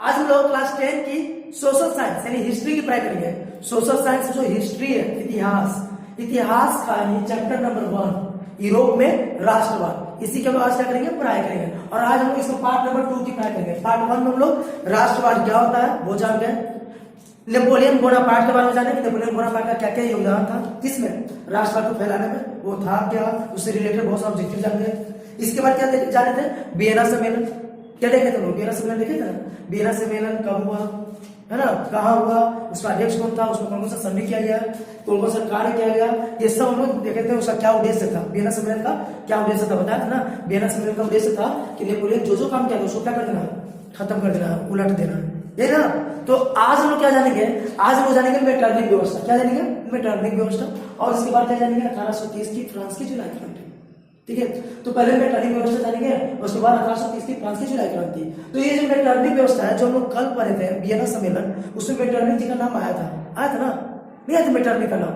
आज हम लोग क्लास 10 की सोशल साइंस यानी हिस्ट्री की पढ़ाई करेंगे। सोशल साइंस जो हिस्ट्री है, इतिहास का चैप्टर नंबर 1 यूरोप में राष्ट्रवाद, इसी के हम आज क्या करेंगे, पढ़ाई करेंगे। और आज हम लोग इसका पार्ट नंबर 2 की पढ़ाई करेंगे। पार्ट 1 में हम लोग राष्ट्रवाद क्या होता है वो जान गए, नेपोलियन बोनापार्ट के बारे में जाने कि नेपोलियन बोनापार्ट का क्या क्या योगदान था, किसमें, राष्ट्रवाद को फैलाने में, वो था क्या, उससे रिलेटेड बहुत सारे ऑब्जेक्टिव जान गए। इसके बाद क्या जाने थे, वियना सम्मेलन, क्या देखे थे लोग, वियना सम्मेलन देखे थे ना, वियना सम्मेलन कब हुआ है ना, कहाँ हुआ, उसका अध्यक्ष कौन था, उसमें कौन कौन सा संधि किया गया, कौन कौन सा कार्य किया गया, ये सब हम लोग देखे थे। उसका क्या उद्देश्य था, वियना सम्मेलन का क्या उद्देश्य था बताया था ना। वियना सम्मेलन का उद्देश्य था कि नेपोलियन जो काम किया था उसको क्या कर देना, खत्म कर देना, उलट देना, ये ना। तो आज हम लोग क्या जानेंगे, आज हम लोग जानेंगे मेटरनिक व्यवस्था, क्या जानेंगे, मेटरनिक व्यवस्था। और उसके बाद क्या जानेंगे, 1830 की फ्रांस की जुलाई क्रांति, ठीक है। तो पहले मेटरनिक व्यवस्था जानेंगे, उसके बाद 1830 की फ्रांस की जुलाई क्रांति। तो ये जो मेटरनिक व्यवस्था है जो हम लोग कल पढ़े थे वियना सम्मेलन, उसमें मेटरनिक जी का नाम आया था ना, नहीं आया था मेटरनिक का नाम,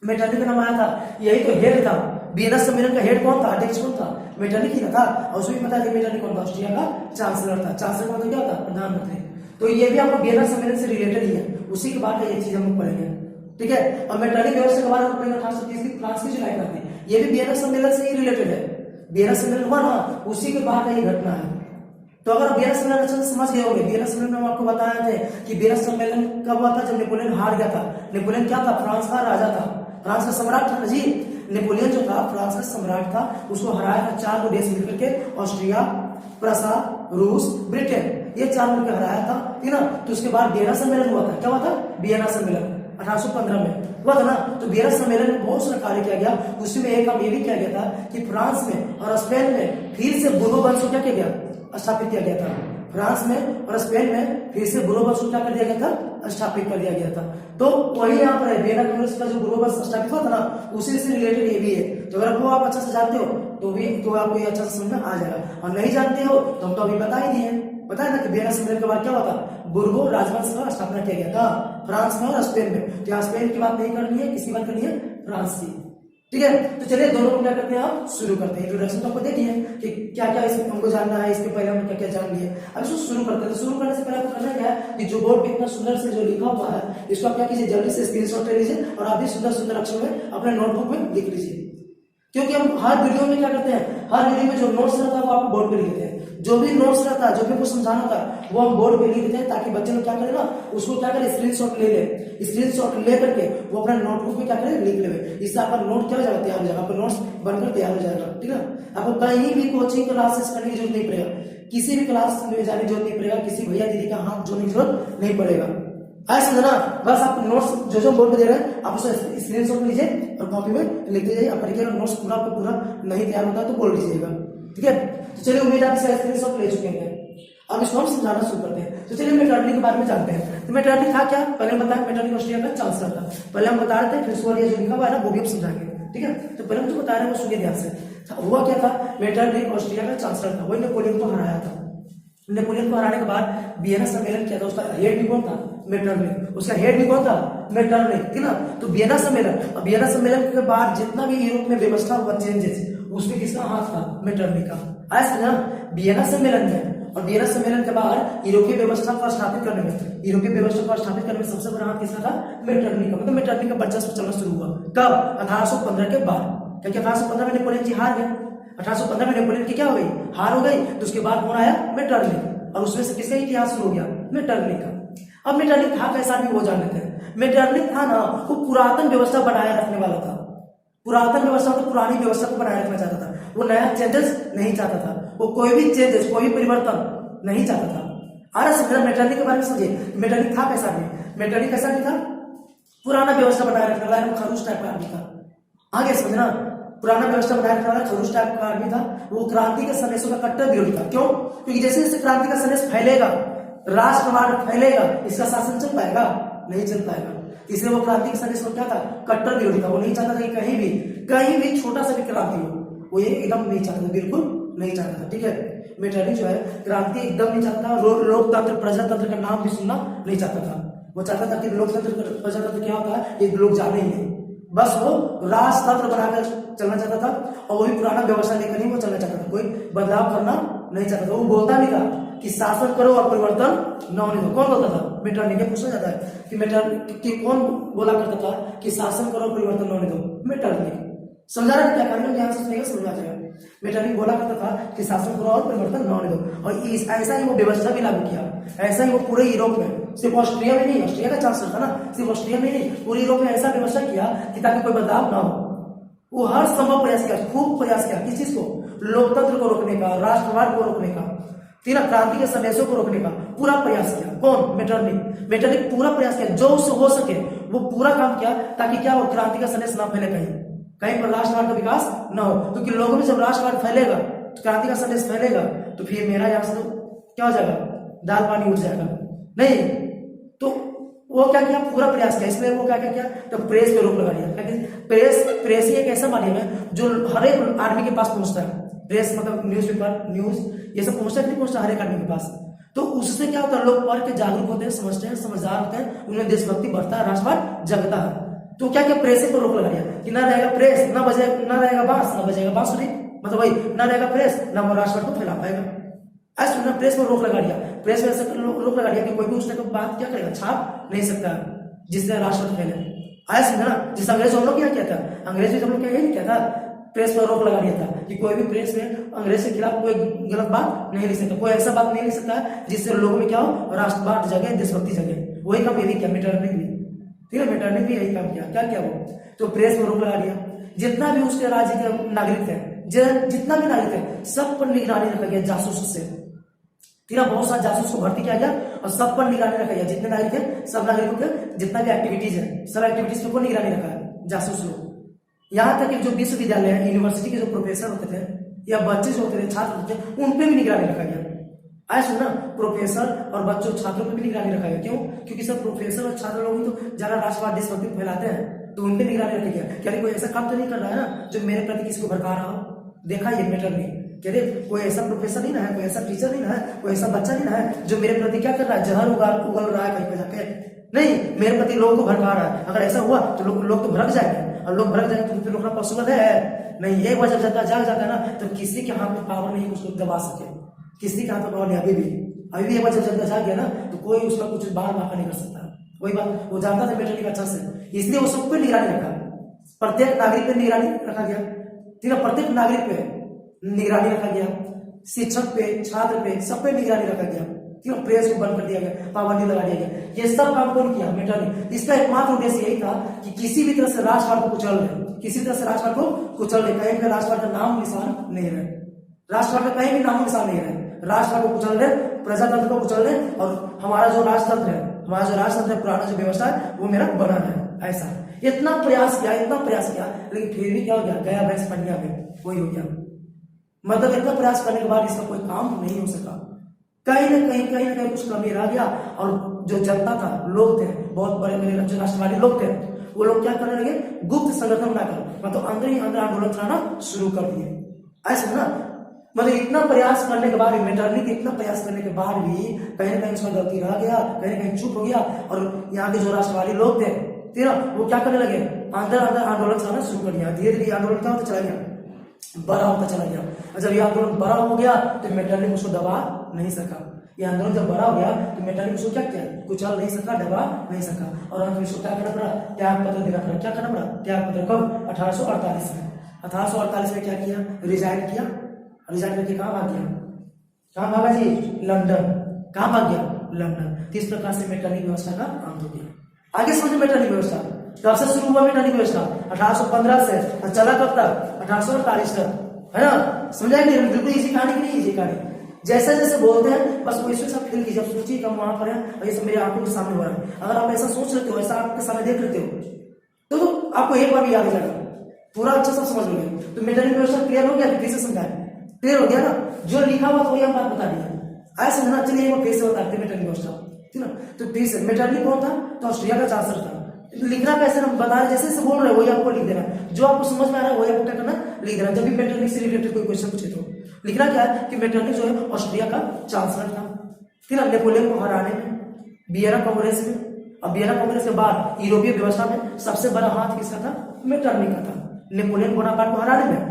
मेटरनिक का नाम आया था, यही तो हेड था। वियना सम्मेलन का हेड कौन था, अध्यक्ष कौन था, मेटरनिक ही ना था। और उसमें पता है मेटरनिक कौन था, ऑस्ट्रिया का चांसलर था। चांसलर मतलब क्या होता, प्रधानमंत्री। तो ये भी आपको वियना सम्मेलन से रिलेटेड ही है, उसी के बाद ये चीज हम लोग पढ़ेंगे, ठीक है। और मेटरनिक व्यवस्था के बाद हम पढ़ेंगे 1830 की फ्रांस की जुलाई क्रांति, ये भी वियना सम्मेलन से ही रिलेटेड है। वियना सम्मेलन हुआ ना, उसी के बाद ये घटना है। तो अगर वियना सम्मेलन अच्छे से समझ गए होंगे, वियना सम्मेलन में हम आपको बताया थे कि वियना सम्मेलन कब हुआ था, जब नेपोलियन हार गया था। नेपोलियन क्या था, फ्रांस का राजा था, फ्रांस का सम्राट था जी। नेपोलियन जो था फ्रांस का सम्राट था, उसको हराया था 4 देश मिलकर के, ऑस्ट्रिया, प्रसा, रूस, ब्रिटेन, ये 4 मिलकर हराया था, ठीक ना। तो उसके बाद वियना सम्मेलन हुआ था, क्या हुआ था, वियना सम्मेलन 1815 में हुआ था ना। तो वियना सम्मेलन में बहुत सारा कार्य किया गया, उसमें एक काम ये भी किया गया था कि फ्रांस में और स्पेन में फिर से बुरो वंश को क्या किया गया, स्थापित किया गया था। फ्रांस में और स्पेन में फिर से बुरो वंश को क्या कर दिया गया था, स्थापित कर दिया गया था। तो वही यहाँ पर वियना कांग्रेस का जो बुरो वंश स्थापित हुआ था ना, उसी से रिलेटेड ये भी है। तो अगर वो आप अच्छा से जानते हो तो आपको ये अच्छा से समझ में आ जाएगा, और नहीं जानते हो तो हम तो अभी बता ही दिए, बताया ना कि वियना सम्मेलन के बाद क्या हुआ था, बुर्गो राजवंश का स्थापना किया गया था फ्रांस में और स्पेन में। तो यहाँ स्पेन की बात नहीं करनी है, किसकी बात करनी है, फ्रांस की, ठीक है। तो चलिए दोनों को क्या करते हैं, आप शुरू करते हैं। इंट्रोडक्शन तो आपको देखिए कि क्या क्या इसमें हमको जानना है, इसके पहले हम क्या क्या जान लिए। अब इसको शुरू करते हैं। तो शुरू करने से पहले आपको करना क्या है कि जो बोर्ड पे इतना सुंदर से जो लिखा हुआ है, इसको आप क्या कीजिए, जल्दी से स्क्रीनशॉट ले लीजिए और आप भी सुंदर सुंदर अक्षर में अपने नोटबुक में लिख लीजिए। क्योंकि हम हर वीडियो में क्या करते हैं, हर वीडियो में जो नोट्स रहता है वो आपको बोर्ड पे लिख देते हैं। जो भी नोट्स रहता है, जो भी कुछ समझाना होता है, वो हम बोर्ड पे लिख देते हैं, ताकि बच्चे लोग क्या करें ना, उसको क्या करें, स्क्रीनशॉट ले ले, स्क्रीनशॉट ले करके वो अपना नोटबुक में क्या करें, लिख ले। इससे आपका नोट क्या हो जाएगा, तैयार हो जाएगा, आपका नोट्स बनकर तैयार हो जाएगा, ठीक है। आपको कहीं भी कोचिंग क्लासेस करने की जरूरत नहीं पड़ेगा, किसी भी क्लास में जाने की जरूरत नहीं पड़ेगा, किसी भैया दीदी का हाथ जोड़ने की जरूरत नहीं पड़ेगा। ऐसा समझना, बस आप नोट्स जो बोर्ड पे दे रहे हैं आप उसे स्क्रीनशॉट लीजिए और कॉपी में लिख दीजिए। आप पढ़िएगा, नोट्स पूरा आपका पूरा नहीं तैयार होता तो बोल दीजिएगा, ठीक है। तो चलिए, उम्मीद है आप इसे स्क्रीनशॉट ले चुके हैं। अब इसको हम समझाना शुरू करते हैं। तो चलिए मेटरनिक के बारे में जानते हैं। तो मेटरनिक था क्या, पहले हम बताएं, मेटरनिक ऑस्ट्रिया का चांसलर था। पहले हम बता रहे थे, फिर उसके बाद ये जो लिखा हुआ है ना वो भी हम समझाएंगे, ठीक है। तो पहले हम जो बता रहे हैं वो सुनिए ध्यान से। हुआ क्या था, मेटरनिक ऑस्ट्रिया का चांसलर था, वही नेपोलियन को हराया था। नेपोलियन को हराने के बाद वियना सम्मेलन किया था, उसका हेड भी कौन था, मेटरनिक, उसका हेड भी कौन था, मेटरनिक, ठीक ना। तो वियना सम्मेलन, अब वियना सम्मेलन के बाद जितना भी यूरोप में व्यवस्था हुआ चेंजेस, उसमें किसका हाथ था, मेटरनिक का। ऐसा ना, वियना सम्मेलन में और वियना सम्मेलन के बाद यूरोपीय व्यवस्था को स्थापित करने में, यूरोपीय व्यवस्था को स्थापित करने में सबसे बड़ा हाथ किसका था, मेटरनिक का। मतलब मेटरनिक का वर्चस्व चलना शुरू हुआ कब, 1815 के बाद। क्योंकि 1815 में नेपोलियन जी हार गए, 1815 में नेपोलियन की क्या हो गई, हार हो गई। तो उसके बाद कौन आया, मेटरनिक, और उसमें से किसका इतिहास शुरू हो गया, मेटरनिक का। अब मेटरनिक था कैसा भी वो जान लेते हैं। मेटरनिक था ना, वो पुरातन व्यवस्था बनाए रखने वाला था। पुरातन व्यवस्था तो पुरानी व्यवस्था को बनाए रखना चाहता था, वो नया चेंजेस नहीं चाहता था, वो कोई भी चेंजेस, कोई भी परिवर्तन नहीं चाहता था। अरे समझना, मेटरनिक के बारे में समझिए, मेटरनिक था कैसा भी, मेटरनिक कैसा भी था, पुराना व्यवस्था बनाए रखने वाला, खरूस टाइप का आदमी था। आगे समझना, पुराना व्यवस्था बनाए रखने वाला खरूस टाइप का आदमी था। वो क्रांति के संदेशों का कट्टर विरोधी था। क्यों, क्योंकि जैसे जैसे क्रांति का संदेश फैलेगा, राष्ट्रवाद फैलेगा, इसका शासन चल पाएगा, नहीं चल पाएगा। इसलिए वो क्रांति के संदेश में क्या था, कट्टर विरोधी था। वो नहीं चाहता था कि कहीं भी छोटा सा भी क्रांति हो, वो ये एकदम नहीं चाहता था, बिल्कुल नहीं चाहता था, ठीक है। मेटरनिक जो है क्रांति एकदम नहीं चाहता था। लोकतंत्र प्रजातंत्र का नाम भी सुनना नहीं चाहता था। वो चाहता था कि लोकतंत्र प्रजातंत्र क्या होता है ये लोग जाने ही नहीं, बस वो राजतंत्र बनाकर चलना चाहता था। और वही पुराना व्यवस्था लेकर ही वो चलना चाहता था, कोई बदलाव करना नहीं चाहता था। वो बोलता भी था कि शासन करो और परिवर्तन न होने दो। कौन बोलता था? मेटरनिख। पूछा जाता है कि मेटरनिख कि कौन बोला करता था कि शासन करो और परिवर्तन न होने दो? मेटरनिख। समझा रहे क्या कहानी? ध्यान से सुनिएगा, समझ आ जाएगा। मेटरनिख बोला करता था कि शासन करो और परिवर्तन न होने दो, और ऐसा ही वो व्यवस्था भी लागू किया। ऐसा ही वो पूरे यूरोप में, सिर्फ ऑस्ट्रिया में नहीं, ऑस्ट्रिया का चांसलर था ना, सिर्फ ऑस्ट्रिया में नहीं, पूरे यूरोप में ऐसा व्यवस्था किया कि ताकि कोई बदलाव ना हो। वो हर संभव प्रयास किया, खूब प्रयास किया। किस चीज को? लोकतंत्र को रोकने का, राष्ट्रवाद को रोकने का, तीन क्रांति के संदेशों को रोकने का पूरा प्रयास किया। कौन? मेटरनिख। मेटरनिख पूरा प्रयास किया, जो उससे हो सके वो पूरा काम किया, ताकि क्या हो, क्रांति का संदेश ना फैले कहीं कहीं पर राष्ट्रवाद का विकास न हो। क्योंकि लोगों में जब राष्ट्रवाद फैलेगा, क्रांति का संदेश फैलेगा, तो फिर मेरा यहाँ से तो क्या हो जाएगा? दाल पानी उठ जाएगा। नहीं तो वो क्या किया? पूरा प्रयास किया। इसमें वो क्या किया? तो प्रेस पे रोक लगा दिया। प्रेस ही एक ऐसा माध्यम है जो हर एक आदमी के पास पहुंचता है। प्रेस मतलब न्यूज़पेपर, न्यूज, ये सब पहुंचता नहीं पहुंचता हर एक आदमी के पास। तो उससे क्या होता है? लोग पढ़ के जागरूक होते हैं, समझते हैं, समझदार होते हैं, उनमें देशभक्ति बढ़ता है, राष्ट्रवाद जगता है। तो क्या क्या? प्रेस पर रोक लगा दिया कि ना रहेगा प्रेस, ना रहेगा बांस, ना बजेगा बांसुरी, मतलब वही, ना रहेगा प्रेस, ना वो राष्ट्रवाद को फैला पाएगा। ऐसा ना, प्रेस पर रोक लगा दिया। प्रेस में ऐसा रोक लगा दिया कि कोई भी उसने बात क्या करेगा, छाप नहीं सकता जिससे राष्ट्रवाद फैले। आया समझा ना? जिस अंग्रेज हम लोग क्या किया था, अंग्रेज भी हम लोग क्या यही किया था, प्रेस पर रोक लगा दिया था कि कोई भी प्रेस में अंग्रेज के खिलाफ कोई गलत बात नहीं लिख सकता, कोई ऐसा बात नहीं लिख सकता जिससे लोगों में क्या हो, राष्ट्रवाद जगे, देशभक्ति जगे। वही काम यही किया मेटरनिख भी। ठीक है, मेटरनिख भी यही काम किया। क्या किया वो? तो प्रेस पर रोक लगा दिया। जितना भी उसके राज्य के नागरिक थे, जितना भी नागरिक थे, सब पर निगरानी रखा गया जासूस से। तेरा बहुत सारा जासूस को भर्ती किया गया और सब पर निगरानी रखा गया। जितने नागरिक है, सब नागरिकों के जितना भी एक्टिविटीज है, सब एक्टिविटीज पर निगरानी रखा है जासूस लोग। यहाँ तक कि जो विश्वविद्यालय है, यूनिवर्सिटी के जो प्रोफेसर होते थे या बच्चे जो होते थे, छात्र होते थे, उन पे भी निगरानी रखा गया। आया सुनना, प्रोफेसर और बच्चों, छात्रों पे भी निगरानी रखा गया। क्यों? क्योंकि सब प्रोफेसर और छात्र लोग ही तो ज्यादा राष्ट्रवाद, देशभक्ति फैलाते हैं, तो उन पे निगरानी रखी गया। क्या कोई ऐसा काम तो नहीं कर रहा है ना जो मेरे प्रति किसी को भड़का रहा हो? देखा ये मेटरनिख। कह रहे कोई ऐसा प्रोफेसर नहीं ना है, कोई ऐसा टीचर नहीं ना है, कोई ऐसा बच्चा नहीं ना है जो मेरे प्रति क्या कर रहा है, जहर उगल रहा है कहीं पे जाके। नहीं, मेरे प्रति लोगों को भड़का रहा है। अगर ऐसा हुआ तो लोग तो भड़क जाएंगे, और लोग भड़क जाएंगे तो फिर रोकना पॉसिबल है नहीं। एक बार जब जनता जाग जाता है ना, तो किसी के हाथ में पावर नहीं उसको दबा सके, किसी के हाथ में पावर नहीं। अभी भी एक बार जब जनता जाग गया ना, तो कोई उसका कुछ बाहर बाका नहीं कर सकता। वही बात वो जानता था मेटरनिख अच्छा से, इसलिए वो सब पे निगरानी रखा। प्रत्येक नागरिक पे निगरानी रखा गया। ठीक है, प्रत्येक नागरिक पे निगरानी रखा गया, शिक्षक पे, छात्र पे, सब पे निगरानी रखा गया। ठीक है, प्रेस को बंद कर दिया गया, पाबंदी लगा दिया गया। ये सब काम कौन किया? मेटरनिख। इसका एकमात्र उद्देश्य यही था कि किसी भी तरह से राष्ट्रवाद को कुचल रहे, किसी तरह से राष्ट्रवाद को कुचल रहे, कहीं भी राष्ट्रवाद का नाम निशान नहीं रहे, राष्ट्रवाद का कहीं भी नाम निशान नहीं रहे। राष्ट्रवाद को कुचल रहे, प्रजातंत्र को कुचल रहे, और हमारा जो राजतंत्र है, पुराना जो व्यवस्था है, वो मेरा बनाना है। ऐसा इतना प्रयास किया, लेकिन फिर भी क्या हो गया? गया भैंस पनिया में, वही हो गया। मतलब इतना प्रयास करने के बाद इसका कोई काम नहीं हो सका। कहीं ना कहीं कुछ कमी रह गया, और जो जनता था, लोग थे, बहुत बड़े बड़े जो राष्ट्रवादी लोग थे, वो लोग क्या करने लगे? गुप्त संगठन बनाकर, मतलब अंदर ही अंदर आंदोलन चलाना शुरू कर दिए। ऐसा ना, मतलब इतना प्रयास करने के बाद भी, मेटरनिख इतना प्रयास करने के बाद भी कहीं ना कहीं उसका गलती रह गया, कहीं ना कहीं चुप हो गया। और यहाँ के जो राष्ट्रवादी लोग थे, तेरा वो क्या करने लगे? अंदर आंदोलन चलाना शुरू कर दिया। धीरे धीरे आंदोलन क्या होता चला गया? बड़ा होता चला गया। और जब ये आंदोलन बड़ा हो गया तो मेटरनिख उसको दबा नहीं सका। ये आंदोलन जब बड़ा हो गया तो मेटरनिख उसको क्या किया? कुचल नहीं सका, दबा नहीं सका, और अंत में उसको क्या करना पड़ा? त्याग पत्र देना पड़ा। क्या करना पड़ा? त्याग पत्र। कब? 1848 में। 1848 में क्या किया? रिजाइन किया। रिजाइन करके कहाँ भाग गया? कहाँ भागा जी? लंदन। कहाँ भाग गया? लंदन। इस प्रकार से मेटरनिख व्यवस्था का अंत हो गया। आगे समझो मेटरनिख व्यवस्था कब से शुरू हुआ? मेटरनिख व्यवस्था 1815 से, और चला कब तक? 1848 तक, है ना? समझा कि बिल्कुल इजी कहानी की नहीं, इजी कहानी। जैसे जैसे बोलते हैं बस वैसे सब फील कीजिए। अब सोचिए हम वहां पर है और ये सब मेरे आंखों के सामने हो रहा है। अगर आप ऐसा सोच लेते हो, ऐसा आपके सामने देख लेते हो, तो आपको एक बार भी याद आ जाएगा, पूरा अच्छा सब समझ लोगे। तो मेटरनिख व्यवस्था क्लियर हो गया? फिर से समझाए, क्लियर हो गया ना? जो लिखा हुआ तो वही हम बात बता दिया। ऐसा समझना, चलिए एक बार फिर से बताते हैं मेटरनिख व्यवस्था, ठीक ना? तो फिर से मेटरनिख कौन था? तो ऑस्ट्रिया का चांसलर था। लिखना कैसे? हम बता रहे, जैसे बोल रहे वही आपको लिख देना, जो आपको समझ में आ रहा है वही आपको क्या करना? लिख देना। जब भी मेटरनिख से रिलेटेड कोई क्वेश्चन पूछे तो लिखना क्या है कि मेटरनिख जो है ऑस्ट्रिया का चांसलर था। फिर नेपोलियन को हराने में, वियना कांग्रेस में, अब वियना कांग्रेस के बाद यूरोपीय व्यवस्था में सबसे बड़ा हाथ किसका था? मेटरनिख का था। नेपोलियन बोनापार्ट को हराने में,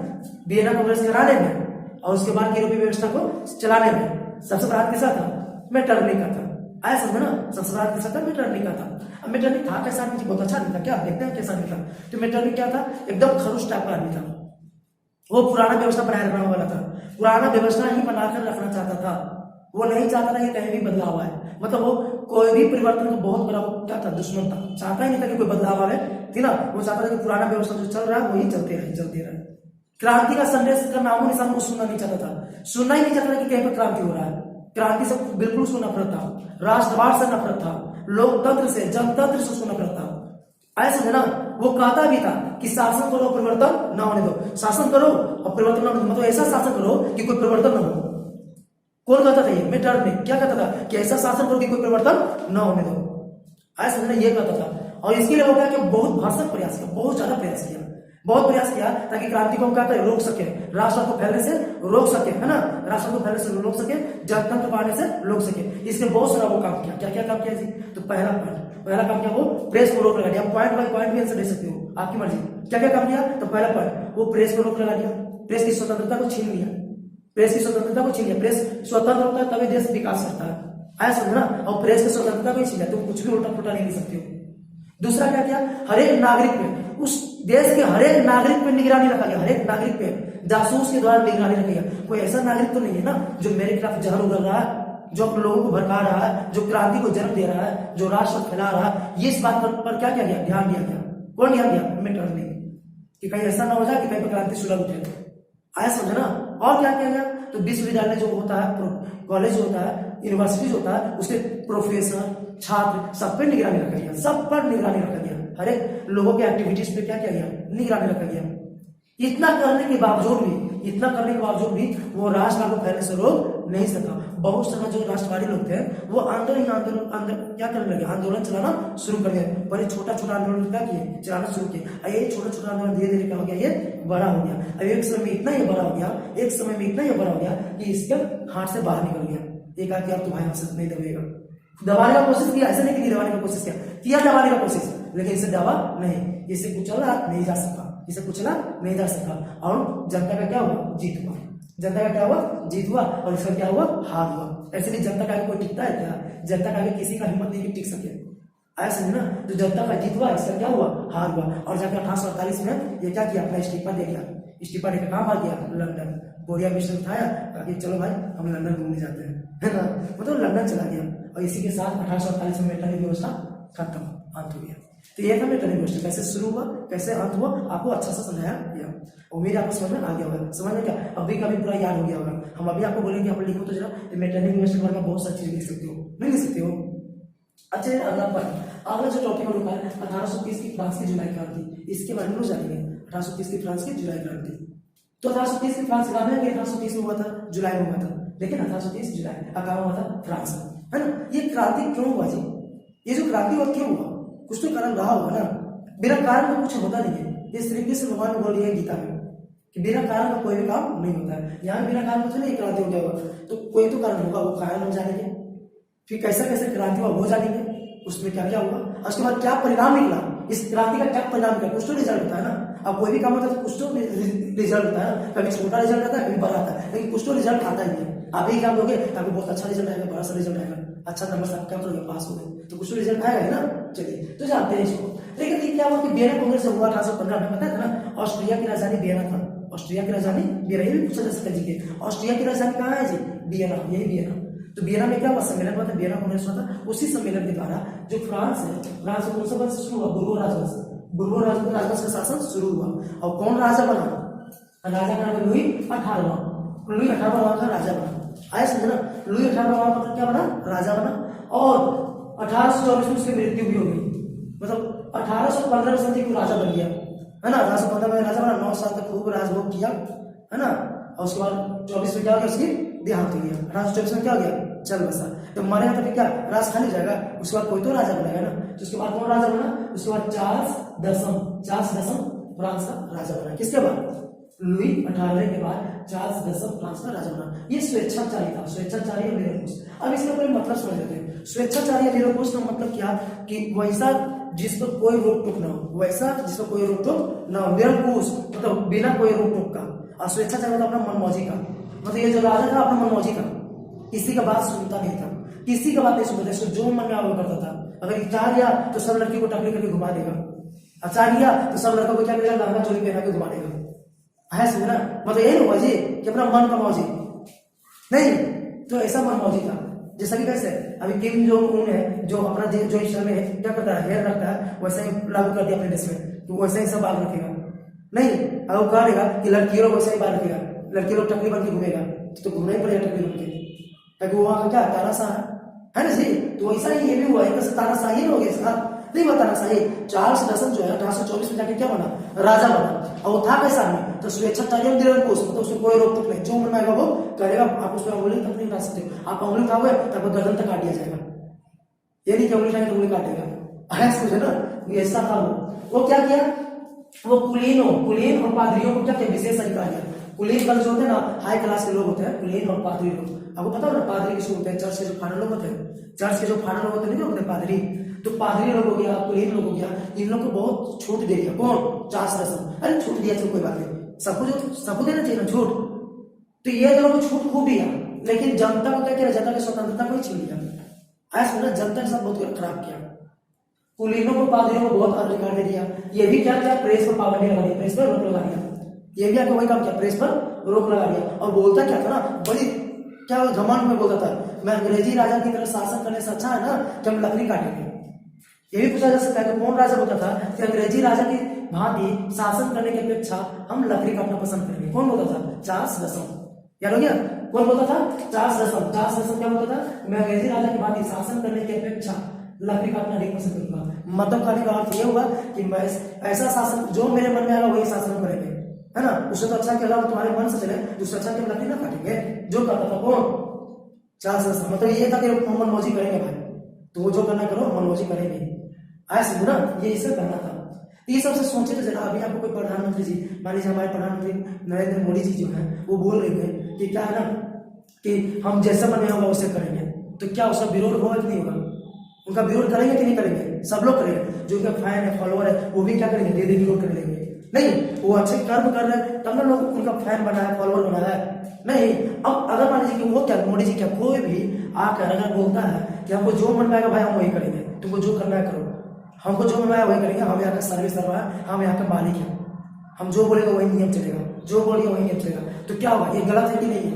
वियना कांग्रेस के हराने में, और उसके बाद यूरोपीय व्यवस्था को चलाने में सबसे बड़ा हाथ किसका था? मेटरनिक का था। आया समझे ना, सबसे बड़ा हाथ किसका था? मेटरनिक का था। अब मेटरनिक था कैसा आदमी? बहुत अच्छा आदमी था। क्या देखते हैं कैसा आदमी था? तो मेटरनिक क्या था? एकदम खरूश टाइप का आदमी था। वो पुराना व्यवस्था बनाए रखने वाला था, पुराना व्यवस्था ही बनाकर रखना चाहता था। वो नहीं चाहता था कि कहीं भी बदलाव आए, मतलब वो कोई भी परिवर्तन का बहुत बड़ा क्या था? दुश्मन था। चाहता ही नहीं था कि कोई बदलाव आए, थी ना। वो चाहता था कि पुराना व्यवस्था जो चल रहा है वही चलते रहे। क्रांति का संदेश का नामो निशान वो सुनना नहीं चाहता था, सुनना ही नहीं चाहता था कि कहीं पर क्रांति हो रहा है। क्रांति से बिल्कुल उसको नफरत था, राष्ट्रवाद से नफरत था, लोकतंत्र से, जनतंत्र से उसको नफरत था। ऐसा है ना, वो कहता भी था कि शासन करो, परिवर्तन ना होने दो। शासन करो और परिवर्तन ना होने दो, मतलब ऐसा शासन करो कि कोई परिवर्तन ना हो। कौन कहता था? ये मेटरनिक। क्या कहता था? कि ऐसा शासन करो कि कोई परिवर्तन ना होने दो। ऐसा समझना, ये कहता था। और इसके लिए हो गया कि बहुत भरसक प्रयास किया, बहुत ज्यादा प्रयास किया, बहुत प्रयास किया ताकि क्रांति को हम क्या करें? रोक सके, राष्ट्र को फैलने से रोक सके, है ना, राष्ट्र को फैलने से रोक सके, जनतंत्र पाने से रोक सके। इसने बहुत सारा वो काम किया। क्या क्या काम किया जी? तो पहला काम किया वो प्रेस को रोक लगा दिया। पॉइंट बाय पॉइंट भी आंसर दे सकते हो, आपकी मर्जी। क्या क्या काम किया? तो पहला पॉइंट, वो प्रेस को रोक लगा दिया, प्रेस की स्वतंत्रता को छीन लिया, प्रेस की स्वतंत्रता को छीन लिया। प्रेस स्वतंत्र होता है तभी देश विकास करता है, आया समझना। और प्रेस की स्वतंत्रता को छीन लिया, तुम कुछ भी उल्टा पुल्टा नहीं लिख सकते हो। दूसरा क्या किया? हर एक नागरिक पे, उस देश के हर एक नागरिक पे निगरानी रखा गया, हर एक नागरिक पे जासूस के द्वारा निगरानी रखी गई। कोई ऐसा नागरिक तो नहीं है ना जो मेरे खिलाफ जहर उगल रहा है, जो लोगों को भड़का रहा है, जो क्रांति को जन्म दे रहा है, जो राष्ट्र फैला रहा है। ये इस बात पर क्या किया गया? ध्यान दिया गया। कौन ध्यान दिया? मेटरनिक, कि कहीं ऐसा ना हो जाए कि कहीं पर क्रांति सुलग उठे। आया समझना। और क्या किया गया? तो विश्वविद्यालय जो होता है, कॉलेज होता है, यूनिवर्सिटीज होता है, उसके प्रोफेसर, छात्र, सब पे निगरानी रखा गया, सब पर निगरानी रखा गया। हर एक लोगों के एक्टिविटीज पे क्या किया गया? निगरानी रखा गया। इतना करने के बावजूद भी वो राष्ट्र को फैलने से रोक नहीं सका। बहुत सारा जो राष्ट्रवादी लोग थे वो आंदोलन क्या करने लगे? आंदोलन चलाना शुरू कर दिया। बड़े छोटा आंदोलन क्या किए? चलाना शुरू किए। ये छोटा आंदोलन धीरे धीरे क्या हो गया? ये बड़ा हो गया। अब एक समय में इतना ये बड़ा हो गया कि इसके हाथ से बाहर निकल गया। ये कहा कि अब तुम्हारे हाथ नहीं दबेगा। दबाने का कोशिश किया, ऐसा नहीं कि दबाने का कोशिश किया दबाने का कोशिश, लेकिन इसे दबा नहीं, इसे कुचला नहीं जा सका, और जनता का क्या हुआ? जीत हुआ। जनता का क्या हुआ? जीत हुआ। और इसका क्या हुआ? हार हुआ। ऐसे नहीं जनता का आगे कोई टिकता है क्या? जनता का आगे किसी का हिम्मत नहीं कि टिक सके, आया समझ ना। तो जनता का जीत हुआ, इसका क्या हुआ? हार हुआ। और जाकर 1848 में ये क्या किया? अपना इस्तीफा दे दिया। इस्तीफा देकर कहाँ भाग गया? लंदन। बोरिया मिशन उठाया, कहा चलो भाई हम लंदन घूमने जाते हैं, है ना, मतलब लंदन चला गया। और इसी के साथ 1848 में मेटरनिक व्यवस्था खत्म, अंत हो गया। तो ये था मेटरनिक व्यवस्था, कैसे शुरू हुआ, कैसे अंत हुआ, आपको अच्छा से समझाया गया। उम्मीद आपको समझ में आ गया होगा। समझ में क्या? अभी का भी पूरा याद हो गया होगा। हम अभी आपको बोलेंगे, आप लिखो तो जरा मेटरनिक व्यवस्था के बारे में बहुत सारी चीज लिख सकते हो, नहीं लिख सकते हो? अच्छा, अगला जो टॉपिक हम लोग 1830 की फ्रांस की जुलाई क्रांति, इसके बारे में जानेंगे। 1830 की फ्रांस की जुलाई क्रांति। तो 1830 की फ्रांस क्रांति 1830 में हुआ था, जुलाई में हुआ था, लेकिन 1830 जुलाई कहाँ हुआ था? फ्रांस में, है ना। ये क्रांति क्यों हुआ जी? ये जो क्रांति हुआ क्यों हुआ? कुछ तो कारण रहा होगा ना, बिना कारण का कुछ होता नहीं है। इस तरीके से भगवान ने बोल दिया गीता में कि बिना कारण का कोई भी काम नहीं होता है। यहाँ बिना कारण का नहीं क्रांति हो गया होगा, तो कोई तो कारण होगा, वो कारण हम जानेंगे। फिर कैसे क्रांति हुआ वो जानेंगे, उसमें क्या क्या हुआ, उसके बाद क्या परिणाम निकला, इस क्रांति का क्या परिणाम निकला। कुछ तो रिजल्ट होता है ना। अब कोई भी काम होता है तो कुछ तो रिजल्ट होता है, कभी छोटा रिजल्ट आता है, कभी बड़ा आता है, लेकिन कुछ तो रिजल्ट आता ही है। आप ही काम लोगे तो आपको बहुत अच्छा रिजल्ट आएगा, बड़ा सा रिजल्ट आएगा, अच्छा नंबर से आप क्या करोगे? पास हो गए, तो कुछ तो रिजल्ट आएगा है ना। चलिए तो जानते हैं इसको। लेकिन ये क्या हुआ कि वियना कांग्रेस हुआ 1815 में, पता था ना। ऑस्ट्रिया की राजधानी वियना था, ऑस्ट्रिया की राजधानी वियना, ये भी पूछा जा सकता है जी के ऑस्ट्रिया की राजधानी कहाँ है जी? वियना, यही वियना। तो वियना में क्या हुआ? सम्मेलन हुआ था, वियना कांग्रेस हुआ था। उसी सम्मेलन के द्वारा जो फ्रांस है, फ्रांस में कौन सा वंश शुरू हुआ? बुर्बो राजवंश का शासन शुरू हुआ। और कौन राजा बना? राजा का नाम लुई 18वां। लुई 18वां का राजा बना, आया समझना। लुई 18वां मतलब क्या बना? राजा बना। और 1824 में उसकी मृत्यु भी हो गई, मतलब 1815 में समझिए कि राजा बन गया, है ना। 1815 में राजा बना, 9 साल तक खूब राजभोग किया, है ना। और उसके बाद 24 में क्या हो गया? उसकी देहांत हो गया। 1824 में क्या हो गया? चल बसा। तो मरेगा तो फिर क्या? राज खाली जाएगा, उसके बाद कोई तो राजा बनेगा ना। तो उसके बाद कौन राजा बना? उसके बाद चार्ल्स दसम फ्रांस का राजा बना। किसके बाद? लुई 18 के बाद चार्ल्स दसम फ्रांस का राजा बना। ये स्वेच्छाचारी था, स्वेच्छाचारी और निरंकुश। अब इसका कोई मतलब समझ लेते हैं। स्वेच्छाचारी या निरंकुश का मतलब क्या? कि वैसा जिस पर कोई रोक टोक ना हो, वैसा जिस पर कोई रोक टोक ना हो। निरंकुश मतलब बिना कोई रोक टोक का, और स्वेच्छाचारी मतलब अपना मनमौजी का, मतलब ये जो राजा था अपना मनमौजी था, किसी का बात सुनता नहीं था, किसी का बात नहीं सुनता था, इसको जो मन में आया वो करता था। अगर चाह लिया तो सब लड़की को टकली करके घुमा देगा, अच्छा लिया तो सब लड़कों को क्या करेगा, लहंगा चोली पहना के घुमा देगा। है समझना, मतलब यही हुआ जी कि अपना मन का मौजी नहीं, तो ऐसा मन मौजी था। जैसा कि कैसे अभी किम जो उन है, जो अपना जो इस में क्या करता है, हेयर रखता है, वैसे ही लागू कर दिया अपने देश में, तो वैसे ही सब बाल रखेगा। नहीं, अगर वो कह देगा कि लड़की लोग वैसे ही बाल रखेगा, लड़की लोग टकली बन के घूमेगा, तो घूमना ही पड़ेगा टकली बन के, ताकि वो वहां का क्या तानाशाह है ना जी। तो ऐसा ही ये भी हुआ है, तानाशाही हो गया इसका, नहीं हुआ तानाशाही। चार्ल्स डसन जो है 1824 में जाके क्या बना, राजा बना, और वो था कैसा आदमी, तो स्वेच्छाचार्य दिवस को, तो उसमें कोई रोक टोक नहीं, जो मन में आएगा वो करेगा। आप उसमें उंगली तक नहीं उठा सकते, आप उंगली उठाओगे तब गर्दन तक काट दिया जाएगा, ये नहीं कि उंगली उठाएंगे तो उंगली काटेगा, है समझे ना। ऐसा था वो क्या किया, वो कुलीन और पादरियों को क्या किया, विशेष अधिकार दिया। कुलीन जो होते हैं ना, हाई क्लास के लोग होते हैं, कुलीन और पादरी लोग। आपको पता हो ना पादरी किसको होते हैं, चर्च के जो फादर लोग होते हैं, चर्च के जो फादर लोग होते हैं, नहीं होते पादरी, तो पादरी लोग हो गया, कुलीन लोग हो गया, इन लोग को बहुत छूट दे दिया। कौन, चार्ल्स डसन। अरे छूट दिया चलो कोई बात नहीं, सबको देना चाहिए ना छूट, तो ये लोगों को छूट खूब दिया, लेकिन जनता को क्या किया, जनता की स्वतंत्रता को ही छीन लिया। ऐसा ना जनता के साथ बहुत खराब किया। कुलीनों को पादरियों को बहुत अधिकार दे दिया। ये भी क्या किया, प्रेस पर पाबंदी लगा दी, प्रेस पर रोक लगा दिया। ये भी आके वही काम किया, प्रेस पर रोक लगा दिया। और बोलता क्या था ना, बड़ी क्या घमंड में बोलता था, मैं अंग्रेजी राजा की तरह शासन करने से अच्छा है ना कि हम लकड़ी काटेंगे। ये भी पूछा जा सकता है कि कौन राजा बोलता था कि अंग्रेजी राजा की भांति शासन करने की अपेक्षा हम लकड़ी काटना पसंद करेंगे। कौन बोलता था, चार्ल्स डसन। याद हो गया, कौन बोलता था, चार्ल्स डसन। चार्ल्स डसन क्या बोलता था, मैं अंग्रेजी राजा की भांति शासन करने की अपेक्षा लकड़ी काटना अधिक पसंद करूंगा। मतलब कहने का अर्थ ये हुआ कि मैं ऐसा शासन जो मेरे मन में आएगा वही शासन करेंगे, है ना। उससे तो अच्छा कि अगर तुम्हारे मन से चले, उससे अच्छा कि हम लकड़ी ना काटेंगे। जो करता था कौन, चार्ल्स डसन। मतलब ये था कि मन मौजी करेंगे भाई, तो वो जो करना करो मनमौजी करेंगे, ऐसे ना, ये इसे करना था। ये सबसे सोचे थे जरा, अभी आपको कोई प्रधानमंत्री जी, मान लीजिए हमारे प्रधानमंत्री नरेंद्र मोदी जी जो है वो बोल रहे थे कि क्या है ना कि हम जैसा बने होगा वैसे करेंगे, तो क्या उसका विरोध होगा कि नहीं होगा, उनका विरोध करेंगे कि नहीं करेंगे, सब लोग करेंगे। जो उनका फैन है, फॉलोअर है, वो भी क्या करेंगे, दे विरोध कर लेंगे। नहीं, वो अच्छे कर्म कर रहे हैं तब ना लोग उनका फैन बना है, फॉलोअर बना है। नहीं, अब अगर मान लीजिए कि वो क्या, मोदी जी क्या, कोई भी आकर अगर बोलता है कि हमको जो मन में आएगा भाई हम वही करेंगे, तुमको जो करना है करो, हमको जो मन में आया वही करेंगे, हम यहाँ का सर्विस कर रहा है, हम यहाँ का मालिक है, हम जो बोलेगा वही नियम चलेगा, जो बोलेगा वही नियम चलेगा, तो क्या होगा, ये गलत है कि नहीं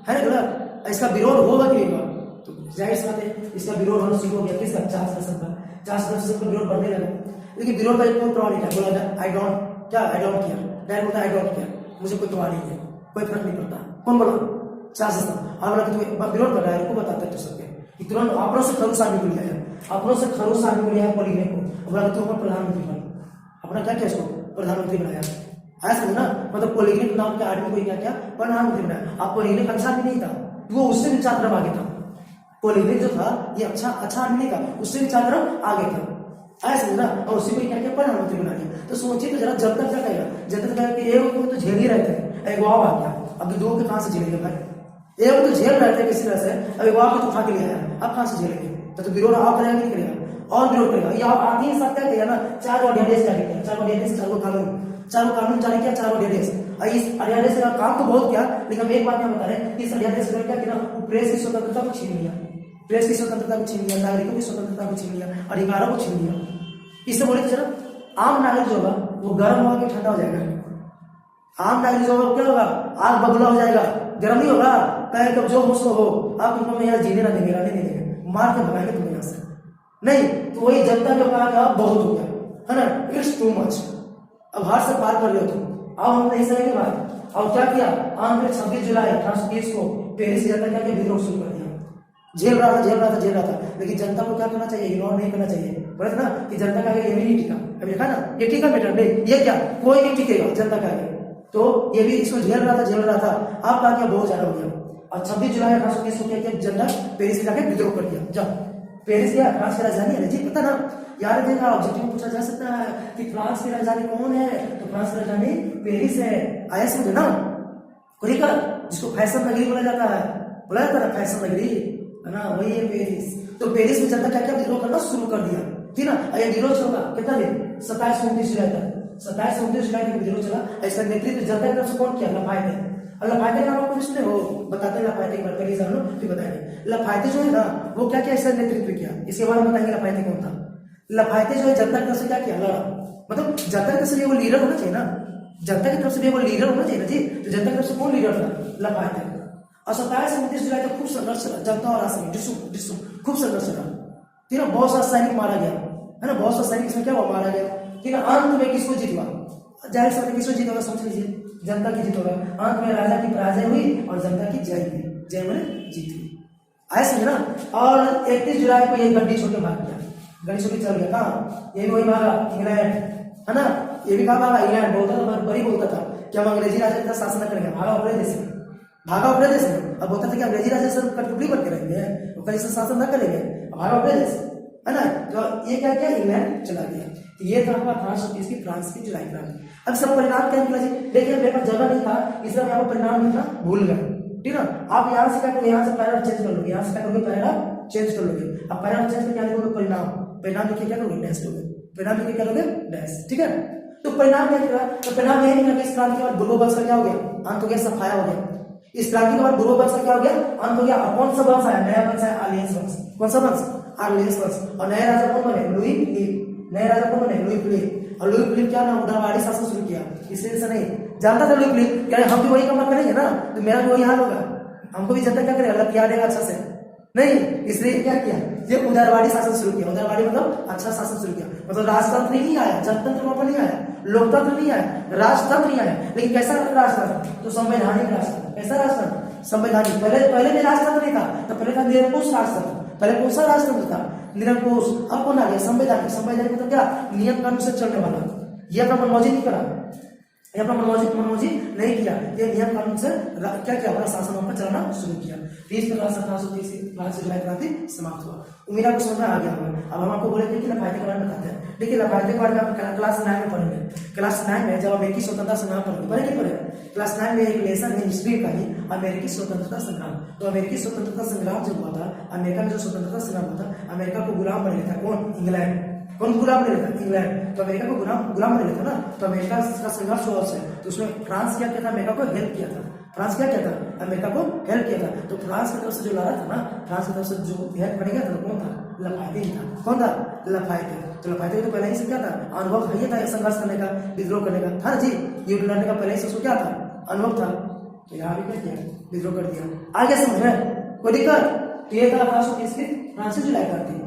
है ना गलत। इसका विरोध होगा कि नहीं होगा, तो जाहिर सी बात है इसका विरोध होना शुरू हो गया। किसका, चार्ल्स डसन का। चार्ल्स डसन का विरोध बढ़ने लगा, लेकिन विरोध का कोई प्रभाव नहीं था। बोला आई डोंट किया, डायरेक्ट बोलता आई डोंट किया, मुझे कोई प्रभाव नहीं है, कोई फर्क नहीं पड़ता। कौन बोला, चार्ल्स डसन। और बोला कि तू विरोध कर रहा है, बताता है तो सबके कि तुरंत अपनों से खरूस आदमी को लिया है, अपनों से खरूस आदमी को लिया है पढ़ने को, बोला तू हमारा प्रधानमंत्री बन, अपना क्या किया, इसको प्रधानमंत्री बनाया। ऐसा ना, मतलब पॉलीग्रेफ नाम के आदमी को क्या किया, प्रधानमंत्री बनाया। आप पॉलीग्रेफ अच्छा आदमी नहीं था, वो उससे भी 4 तरफ आगे था। पॉलीग्रेफ जो था ये अच्छा आदमी नहीं था, उससे भी 4 तरफ आगे था, ऐसा ना। और उसी को क्या किया, प्रधानमंत्री बना दिया। तो सोचिए तो जरा, जनता क्या कहेगा, जनता कहेगा कि ये तो झेल ही रहे थे, एक वाव आ गया, अब दो के कहां से झेलेंगे भाई, एक तो झेल रहे थे किसी तरह से, अभी वाव को तो उठा के लिया है, अब कहां से झेलेंगे। तो विरोध आप करेगा नहीं करेगा, और विरोध करेगा। ये आप आते ही साथ क्या किया ना, 4 अध्यादेश जारी किया, 4 अध्यादेश, 4 कानून जारी किया, 4 अध्यादेश। इस अध्यादेश का काम तो बहुत किया, लेकिन हम एक बात क्या बता रहे हैं, इस अध्यादेश ने क्या किया, प्रेस की स्वतंत्रता को छीन लिया, प्रेस की स्वतंत्रता को छीन लिया, नागरिकों की स्वतंत्रता को छीन लिया, अधिकारों को छीन लिया। इससे बोले तो आम नागरिक जो होगा वो गर्म होगा कि ठंडा हो जाएगा, आम नागरिक जो होगा क्या होगा, आग बबूला हो जाएगा, गर्म नहीं होगा, कहे कब जो हो सो हो, आप तुमको मैं यहाँ जीने ना देंगे, रहने नहीं देंगे, मार के भगाएंगे तुम्हें यहाँ से। नहीं, तो वही जनता जो कहा था बहुत हो गया, है ना, इट्स टू मच, अब हाथ से पार कर लियो तुम, अब हम नहीं सहेंगे बात। और क्या किया, आंध्र 26 जुलाई 1830 को पेरिस जनता क्या किया, विद्रोह शुरू कर दिया। झेल रहा था, लेकिन जनता को क्या करना चाहिए, इग्नोर नहीं करना चाहिए। बोले ना कि जनता का ये भी नहीं टिका, अभी देखा ना, ये टिका बेटा नहीं, ये क्या, कोई नहीं टिकेगा जनता का आगे, तो ये भी इसको झेल रहा था। अब क्या किया, बहुत ज्यादा हो गया। और 26 जुलाई 1830 को क्या किया, जनता पेरिस से जाकर विद्रोह कर दिया। जब पेरिस क्या, फ्रांस की राजधानी है जी, पता ना यार, देखा ऑब्जेक्टिव पूछा जा सकता है कि फ्रांस की राजधानी कौन है, तो फ्रांस की राजधानी पेरिस है। आया समझे ना, जिसको फैशन नगरी बोला जाता है, फैशन नगरी है ना, वही है पेरिस। तो पेरिस में जनता क्या क्या विद्रोह करना शुरू कर दिया, ठीक ना। ये विरोध चला कितना दिन, 27 से 29 जुलाई तक, 27 से 29 जुलाई तक विद्रोह चला। ऐसा नेतृत्व जनता की तरफ से कौन किया, लफायत है। और लफायते का नाम आपको भी सुने हो, बताते हैं लफायते के बारे में, जानो फिर बताएंगे। लफायते जो है ना वो क्या क्या इसका नेतृत्व किया, इसके बारे में बताएंगे लफायते कौन था। लफायते जो है जनता की तरफ से क्या किया, लड़ा, मतलब जनता की तरफ से वो लीडर होना चाहिए ना, जनता की तरफ से वो लीडर होना चाहिए ना जी, तो जनता की तरफ से कौन लीडर था, लफायते। और 27 से 29 जुलाई तक खूब संघर्ष चला, जनता और राष्ट्र में डिस्सू खूब संघर्ष चला, ठीक है। बहुत सारा सैनिक मारा गया है ना, बहुत सारा सैनिक इसमें क्या हुआ, मारा गया, ठीक है। अंत में किसको जीत हुआ, जाहिर सी किसको जीत होगा, समझ लीजिए जनता की जीत होगा। अंत में राजा की पराजय हुई और जनता की जय हुई, जय मैंने जीत हुई, आए समझे ना। और 31 जुलाई को ये गड्डी छोड़ के भाग गया, गड्डी छोड़ के चल गया कहाँ, ये भी वही भागा इंग्लैंड, है ना, ये भी कहा भागा इंग्लैंड। बोलता था बड़ी बोलता था कि हम अंग्रेजी राजा का शासन करेंगे, भागा अपने देश में, भागा अपने देश में। अब बोलता था कि अंग्रेजी राजा से कठपुतली बन के रहेंगे, वो कहीं से शासन न करेंगे, भागा अपने देश, है ना। तो ये क्या किया, इंग्लैंड चला गया। तो ये था आपका 1830 की फ्रांस की जुलाई क्रांति। अब सब परिणाम क्या निकला जी, देखिए मेरे पास जगह नहीं था इसलिए मैं आपको परिणाम लिखना भूल गया, ठीक है। आप यहाँ से क्या करोगे, यहाँ से पैराग्राफ चेंज कर लोगे, यहाँ से क्या करोगे, पैराग्राफ चेंज कर लोगे। अब पैराग्राफ चेंज करके क्या लिखोगे, परिणाम, परिणाम लिखिए क्या करोगे, डैश लोगे, परिणाम लिखिए क्या लोगे, डैश, ठीक है। तो परिणाम क्या निकला, तो परिणाम यही निकला कि इस क्रांति के बाद बुर्बो वंश का क्या हो गया, अंत हो गया, सफाया हो गया। इस क्रांति के बाद बुर्बो वंश का क्या हो गया, अंत हो गया। कौन सा वंश आया, नया वंश आया, आर्लियंस वंश। कौन सा वंश, आर्लियंस वंश। और नए राजा कौन बने, लुई फिलिप, नए राजा कौन बने, लुई फिलिप। और लुई फिलिप क्या ना उदारवादी शासन शुरू किया, इसलिए ऐसा नहीं जानता था लुई फिलिप क्या हम भी वही काम करेंगे ना, तो मेरा भी वही हाल होगा, हमको भी जनता क्या करेगा, लपिया देगा अच्छा से नहीं, इसलिए क्या किया, ये उदारवादी शासन शुरू किया। उदारवादी मतलब अच्छा शासन शुरू किया, मतलब राजतंत्र नहीं आया, जनतंत्र वहां पर नहीं आया, लोकतंत्र नहीं आया, राजतंत्र नहीं आया, लेकिन कैसा राजतंत्र, तो संवैधानिक राजतंत्र। कैसा राजतंत्र, संवैधानिक। पहले भी राजतंत्र नहीं था, तो पहले था निरंकुश राजतंत्र। पहले कौन सा राजतंत्र था, निरंकुश। अब कौन आ गया, संवैधानिक। संवैधानिक मतलब क्या, नियम कानून से चलने वाला। ये अपना मनमौजी नहीं करा, ये अपना मनमौजी नहीं किया, ये नियम कानून से क्या किया, अपना शासन आपका चलाना शुरू किया। 30 प्रकार से 1830 जुलाई क्रांति समाप्त हुआ। उम्मीद आपको समझ में आ गया होगा। अब हम आपको बोलेंगे कि लफायते के बारे में बताते हैं। देखिए लफायते के बारे में आप क्लास 9 में पढ़ेंगे। क्लास 9 में जब अमेरिकी स्वतंत्रता संग्राम पढ़ेंगे, क्लास 9 में एक लेसन है हिस्ट्री का ही, अमेरिकी स्वतंत्रता संग्राम। तो अमेरिकी स्वतंत्रता संग्राम जब हुआ था, अमेरिका में जो स्वतंत्रता संग्राम हुआ था, अमेरिका को गुलाम बना लेता कौन, इंग्लैंड। कौन गुलाम बना लेता, इंग्लैंड। तो अमेरिका को गुलाम बना लेता ना, तो अमेरिका का संघर्ष हुआ उससे, तो उसमें फ्रांस क्या किया था, अमेरिका को हेल्प किया था। फ्रांस क्या किया था, अमेरिका को हेल्प किया था। तो फ्रांस की तरफ से जो लड़ा था ना, फ्रांस की तरफ से जो हेल्प कर गया था कौन था, लफायते ही था। कौन था, लफायते। तो लफायते तो पहले ही से क्या था, अनुभव है था संघर्ष करने का, विद्रोह करने का था जी, युद्ध लड़ने का पहले ही से क्या था, अनुभव था। तो यहाँ भी क्या किया, विद्रोह कर दिया। आगे समझ में कोई दिक्कत, तो ये था 1830 की फ्रांस की जुलाई क्रांति।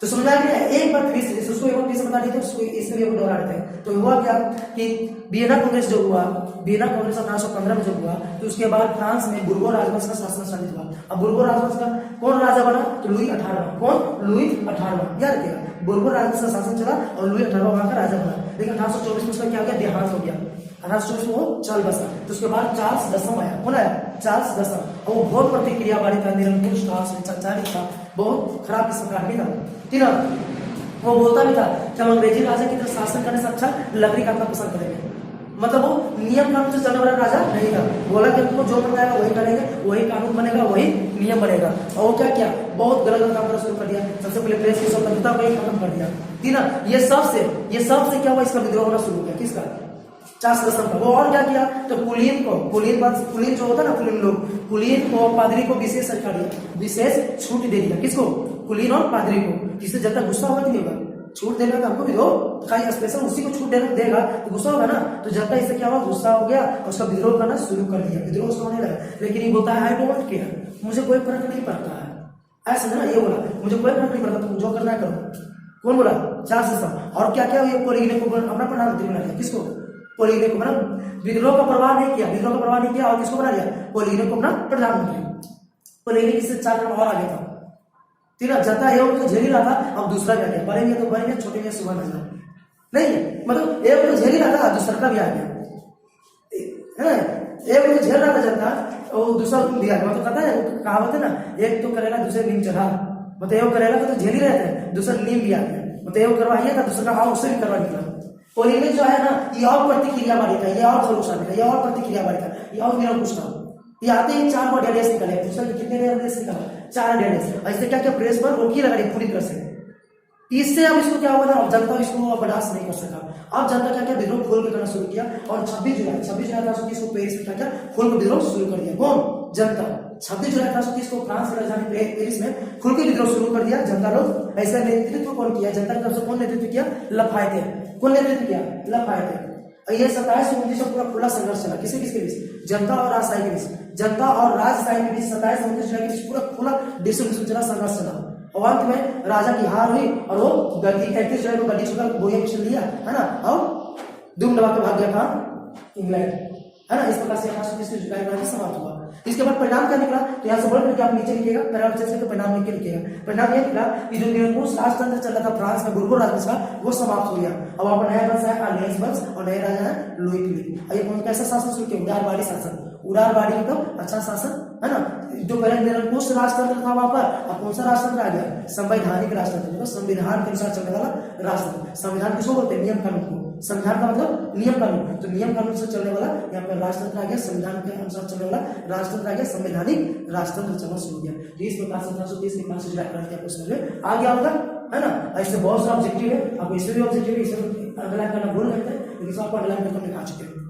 तो समझा गया, एक बार फिर से उसको एक बार फिर से बता देते, उसको इसलिए वो दोहरा रहे थे। तो हुआ क्या कि वियना कांग्रेस जो हुआ, वियना कांग्रेस 1815 में जो हुआ, तो उसके बाद फ्रांस में बुर्बो राजवंश का शासन स्थापित हुआ। अब बुर्बो राजवंश का कौन राजा बना, तो लुई 18वां। कौन, लुई 18वां। याद रखिएगा, बुर्बो राजवंश का शासन चला और लुई 18वां वहां का राजा बना। लेकिन 1824 में उसका क्या हो गया, देहांत हो गया। 1824 में वो चल बसा। तो उसके बाद चार्ल्स दसम आया। कौन आया, चार्ल्स दसम। और वो बहुत प्रतिक्रियावादी था, निरंकुश था, संचारित था, बहुत खराब किस्म का आदमी था, ठीक है। वो बोलता भी था कि हम अंग्रेजी राजा की तरफ शासन करने से अच्छा लकड़ी काटना पसंद करेंगे। मतलब वो नियम कानून से चलने वाला राजा नहीं था। बोला कि हमको जो बनना है वही करेंगे, वही कानून बनेगा, वही नियम बनेगा। और वो क्या किया, बहुत गलत काम करना शुरू कर दिया। सबसे पहले प्रेस की स्वतंत्रता को ही खत्म कर दिया, ठीक ना। ये सबसे क्या हुआ, इसका विद्रोह होना शुरू किया। किसका, चार्ल्स दसम का। वो और क्या किया, तो कुलीन जो होता है ना, कुलीन को पादरी को विशेष अधिकार दिया, विशेष छूट दे दिया। किसको, कुलीन और पादरी को। जिससे जब तक गुस्सा होगा नहीं होगा, छूट देगा तो हमको भी दो, स्पेशल उसी को छूट देगा तो गुस्सा होगा ना। तो जब तक इससे क्या हुआ, गुस्सा हो गया, उसका विद्रोह करना शुरू कर दिया। विद्रोह उसका होने लगा, लेकिन ये बोलता है आई डोंट केयर, मुझे कोई फर्क नहीं पड़ता है, ऐसा ना। ये बोला मुझे कोई फर्क नहीं पड़ता, तुम जो करना है करो। कौन बोला, चार्ल्स दसम। और क्या क्या, ये कोलिने को अपना प्रधानमंत्री बना दिया। किसको, कोलिने को। मतलब विद्रोह का परवाह नहीं किया, विद्रोह का परवाह नहीं किया, और किसको बना दिया, कोलिने को अपना प्रधानमंत्री। कोलिने किससे 4 नंबर और आगे था, ठीक है। जनता एक तो झेल ही रहा था, अब दूसरा क्या किया, बड़ेंगे तो बड़ेंगे, छोटे में सुबह नजर नहीं, मतलब एक तो झेल ही रहा था, दूसरा का भी आ गया, है ना। एक तो झेल रहा था जनता, और दूसरा भी आ गया। मतलब कहता है, कहावत है ना, एक तो करेगा दूसरे नीम चढ़ा। मतलब एक करेगा तो झेल ही रहते हैं, दूसरा नीम भी आ गया। मतलब एक करवाइए था, दूसरा का उससे भी करवा निकला। कोलिने जो है ना, ये और प्रतिक्रियावादी था, ये और खलूसा था, ये और प्रतिक्रियावादी था, ये और निरंकुश था। ये आते ही 4 डेडेस निकले, दूसरा कितने डेडेस निकला, 4 डेडेस। ऐसे क्या क्या प्रेस पर रोकी लगा रही पूरी तरह से, इससे अब इसको क्या हुआ ना, अब जनता इसको बर्दाश्त नहीं कर सका। अब जनता क्या क्या विद्रोह खोल के करना शुरू किया और 26 जुलाई 1830 को पेरिस में क्या क्या खोल के विद्रोह शुरू कर दिया। कौन? जनता। 26 जुलाई 1830 को फ्रांस की राजधानी पेरिस में खुल के विद्रोह शुरू कर दिया जनता लोग। ऐसा नेतृत्व कौन किया? जनता की तरफ से कौन नेतृत्व किया? लाफायते। कौन नेतृत्व किया? लाफायते। ये 27 से 29 पूरा खुला संघर्ष चला। किसके किसके बीच? जनता और राजशाही के बीच। जनता और राजशाही के बीच 27 से 29 जुलाई के बीच पूरा खुला डिस्ट्रिक्ट चला, संघर्ष चला। और अंत में राजा की हार हुई और वो गद्दी 31 जुलाई को गद्दी छोड़कर बोरिया को लिया, है ना, और दुम दबा के भाग गया था इंग्लैंड, है ना। इस प्रकार से 1830 जुलाई में समाप्त हुआ। इसके बाद परिणाम क्या निकला? तो यहाँ से बढ़ करके आप नीचे लिखिएगा, परिणाम से तो परिणाम लिख के लिखिएगा। परिणाम यह निकला कि जो निरंकुश राजतंत्र चल रहा था फ्रांस में, बुर्बोन राज का, वो समाप्त हो गया। अब आप नया वंश है ऑर्लेंस वंश और नए राजा है लुई फिलिप। ये कौन कैसा शासन शुरू किया? उदारवादी शासन। उदारवादी मतलब अच्छा शासन, है ना। जो पहले निरंकुश राजतंत्र था वहां पर, अब कौन सा राजतंत्र आ गया? संवैधानिक राजतंत्र, मतलब संविधान के अनुसार चलने वाला राजतंत्र। संविधान किसको बोलते हैं? नियम कानून को। संविधान का मतलब नियम कानून, तो नियम कानून से चलने वाला यहाँ पर राजतंत्र आ गया। संविधान के अनुसार चलने वाला राजतंत्र आ गया, संवैधानिक राजतंत्र चलना शुरू हो गया। इस प्रकार 1730 के पास व्याकरण क्या कुछ समझ में आ गया होगा, है ना। ऐसे बहुत सारे ऑब्जेक्टिव है, आपको इसमें भी ऑब्जेक्टिव है, इसमें अंडरलाइन करना भूल जाते हैं, लेकिन इसको आपको अंडरलाइन करके दिखा चुके हैं।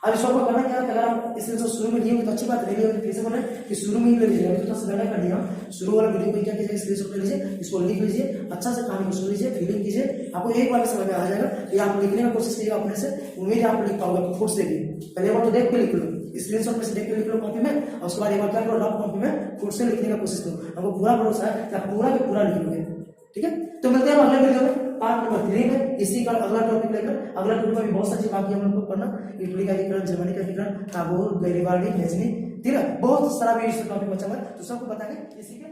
अब इसको आपको करना क्या है? अगर आप इसमें तो शुरू में लिए तो अच्छी बात है, नहीं फिर से बोले कि शुरू में ही ले लीजिए। तो सबसे पहले कर दिया शुरू वाला वीडियो को क्या कीजिए, स्क्रीनशॉट ले लीजिए, इसको लिख लीजिए, अच्छा से कहानी को सुन लीजिए, फीलिंग कीजिए, आपको एक बार में समझ में आ जाएगा। ये आप लिखने की कोशिश कीजिए अपने से, उम्मीद है आप लिख पाओगे। खुद से भी पहले बार तो देख के लिख लो, स्क्रीनशॉट में से देख के लिख लो कॉपी में, और उसके बाद एक बार क्या करो, रफ कॉपी में खुद से लिखने का कोशिश करो। हमको पूरा भरोसा है कि आप पूरा के पूरा लिख लोगे, ठीक है। तो मिलते हैं अगले वीडियो में पार्ट नंबर 3 में, इसी का अगला टॉपिक लेकर। अगला टॉपिक में भी बहुत सारी बाकी हम लोग को पढ़ना, इटली का एकीकरण, जर्मनी का एकीकरण, काबुल, गैरिबाल्डी, हेजनी, ठीक है, बहुत सारा भी इस टॉपिक बचा हुआ है, तो सबको बताएंगे इसी के